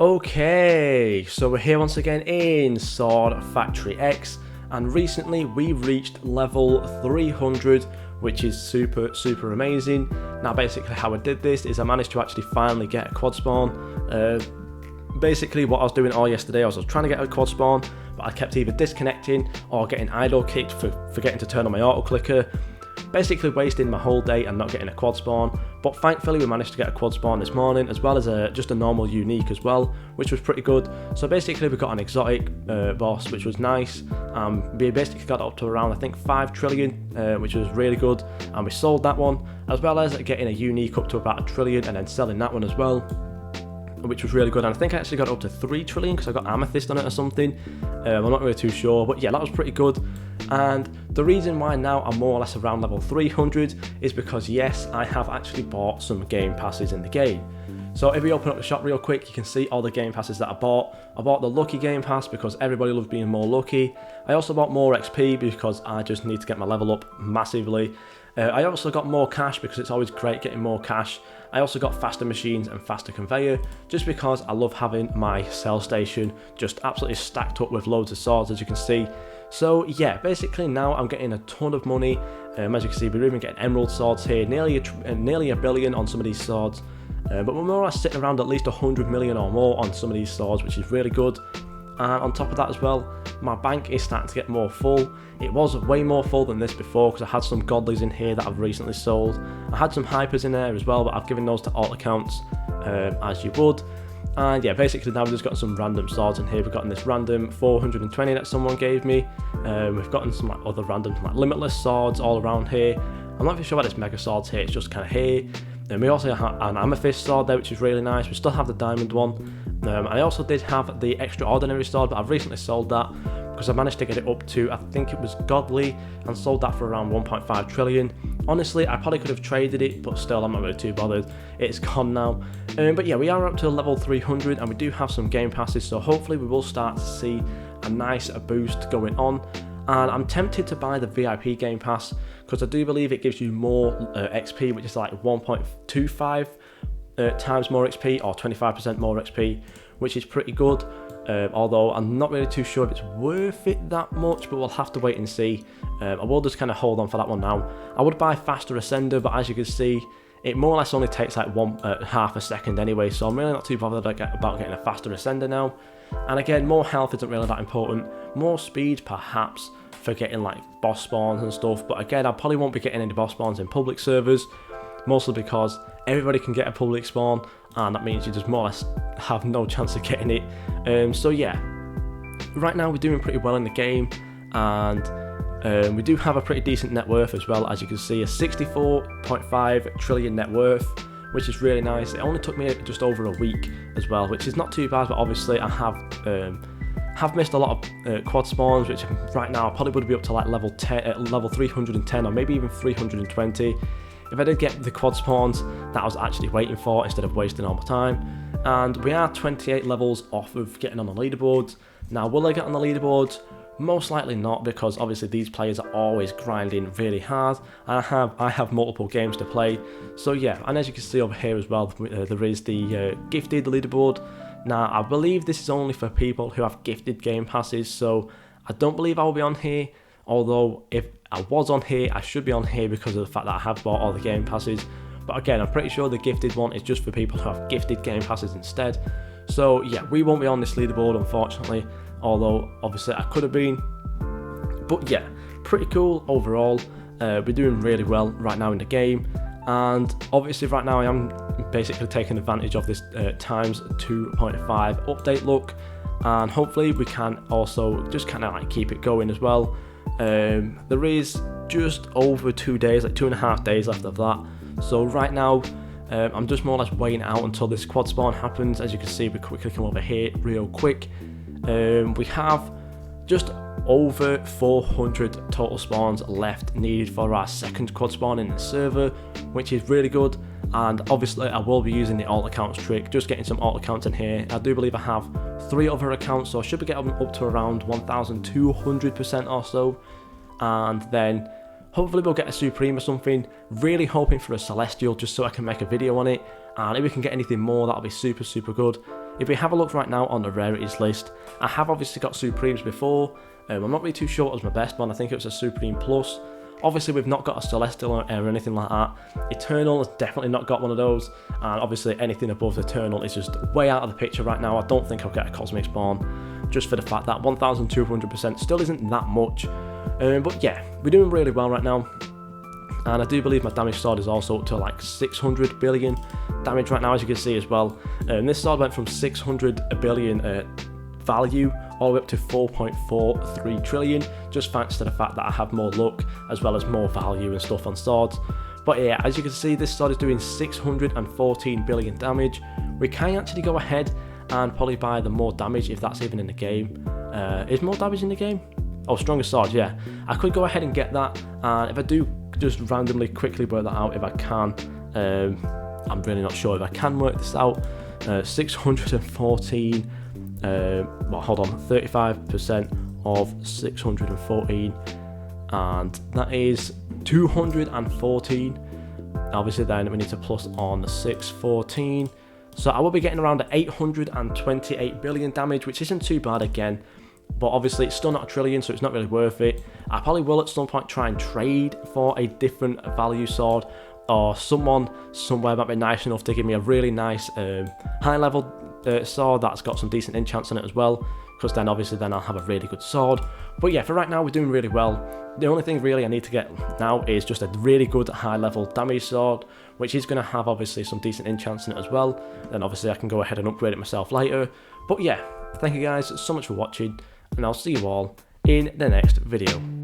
Okay, so we're here once again in Sword Factory X, and recently we reached level 300, which is super amazing. Now basically how I did this is I managed to actually finally get a quad spawn. Basically what I was doing all yesterday, I was trying to get a quad spawn, but I kept either disconnecting or getting idle kicked for forgetting to turn on my auto clicker. Basically wasting my whole day and not getting a quad spawn, but thankfully we managed to get a quad spawn this morning, as well as just a normal unique as well, which was pretty good. So basically we got an exotic boss, which was nice. We basically got up to around I think 5 trillion, which was really good, and we sold that one, as well as getting a unique up to about 1 trillion and then selling that one as well, which was really good. And I think I actually got up to 3 trillion because I got amethyst on it or something. I'm not really too sure, but yeah, that was pretty good. And the reason why now I'm more or less around level 300 is because yes, I have actually bought some game passes in the game. So if we open up the shop real quick, you can see all the game passes that I bought. I bought the lucky game pass because everybody loves being more lucky. I also bought more XP because I just need to get my level up massively. I also got more cash because it's always great getting more cash. I also got faster machines and faster conveyor just because I love having my sell station just absolutely stacked up with loads of swords, as you can see. So yeah, basically now I'm getting a ton of money. As you can see, we're even getting emerald swords here, nearly a billion on some of these swords. But we're more or less sitting around at least 100 million or more on some of these swords, which is really good. And on top of that as well, my bank is starting to get more full. It was way more full than this before because I had some godlies in here that I've recently sold. I had some hypers in there as well, but I've given those to alt accounts, as you would. And yeah, basically now we've just got some random swords in here. We've gotten this random 420 that someone gave me. We've gotten some other random limitless swords all around here. I'm not really sure about this mega swords here, it's just kind of here. And we also have an amethyst sword there, which is really nice. We still have the diamond one. I also did have the extraordinary sword, but I've recently sold that because I managed to get it up to, I think it was godly, and sold that for around 1.5 trillion. Honestly, I probably could have traded it, but still I'm not really too bothered. It's gone now. But yeah, we are up to level 300 and we do have some game passes, so hopefully we will start to see a nice boost going on. And I'm tempted to buy the VIP game pass because I do believe it gives you more XP, which is like 1.25 times more XP or 25% more XP, which is pretty good. Although I'm not really too sure if it's worth it that much, but we'll have to wait and see. I will just kind of hold on for that one now. I would buy faster ascender, but as you can see, it more or less only takes like half a second anyway, so I'm really not too bothered about getting a faster ascender now. And again, more health isn't really that important. More speed perhaps for getting like boss spawns and stuff, but again, I probably won't be getting any boss spawns in public servers, mostly because everybody can get a public spawn, and that means you just more or less have no chance of getting it. So yeah, right now we're doing pretty well in the game, and we do have a pretty decent net worth as well. As you can see, a 64.5 trillion net worth, which is really nice. It only took me just over a week as well, which is not too bad, but obviously I have missed a lot of quad spawns, which right now I probably would be up to like level 310 or maybe even 320 if I did get the quad spawns that I was actually waiting for instead of wasting all my time. And we are 28 levels off of getting on the leaderboards. Now, will I get on the leaderboards? Most likely not, because obviously these players are always grinding really hard, and I have multiple games to play. So yeah, and as you can see over here as well, there is the gifted leaderboard. Now, I believe this is only for people who have gifted game passes, so I don't believe I will be on here. Although if I was on here, I should be on here because of the fact that I have bought all the game passes. But again, I'm pretty sure the gifted one is just for people who have gifted game passes instead. So yeah, we won't be on this leaderboard unfortunately, although obviously I could have been. But yeah, pretty cool overall. We're doing really well right now in the game, and obviously right now I am basically taking advantage of this times 2.5 update look, and hopefully we can also just kind of like keep it going as well. There is just over 2 days, like 2.5 days left of that. So right now, I'm just more or less waiting out until this quad spawn happens. As you can see, we're quickly come over here real quick. We have just over 400 total spawns left needed for our second quad spawn in the server, which is really good. And obviously I will be using the alt accounts trick, just getting some alt accounts in here. I do believe I have 3 other accounts, so I should be getting up to around 1,200% or so. And then hopefully we'll get a Supreme or something. Really hoping for a Celestial just so I can make a video on it. And if we can get anything more, that'll be super good. if we have a look right now on the rarities list, I have obviously got Supremes before. I'm not really too sure it was my best one. I think it was a Supreme Plus. Obviously, we've not got a Celestial or anything like that. Eternal has definitely not got one of those. And obviously, anything above Eternal is just way out of the picture right now. I don't think I'll get a Cosmic Spawn, just for the fact that 1,200% still isn't that much. But yeah, we're doing really well right now. And I do believe my damage sword is also up to like 600 billion damage right now, as you can see as well. This sword went from 600 billion value all the way up to 4.43 trillion, just thanks to the fact that I have more luck as well as more value and stuff on swords. But yeah, as you can see, this sword is doing 614 billion damage. We can actually go ahead and probably buy the more damage if that's even in the game. Is more damage in the game? Oh, stronger sword, yeah. I could go ahead and get that, and if I do just randomly quickly work that out if I can, I'm really not sure if I can work this out. 614, well, hold on, 35% of 614, and that is 214. Obviously then we need to plus on 614, so I will be getting around 828 billion damage, which isn't too bad again. But obviously it's still not a trillion, so it's not really worth it. I probably will at some point try and trade for a different value sword, or someone somewhere might be nice enough to give me a really nice high level sword that's got some decent enchants on it as well, because then obviously then I'll have a really good sword. But yeah, for right now we're doing really well. The only thing really I need to get now is just a really good high level damage sword, which is going to have obviously some decent enchants in it as well. Then obviously I can go ahead and upgrade it myself later. But yeah, thank you guys so much for watching, and I'll see you all in the next video.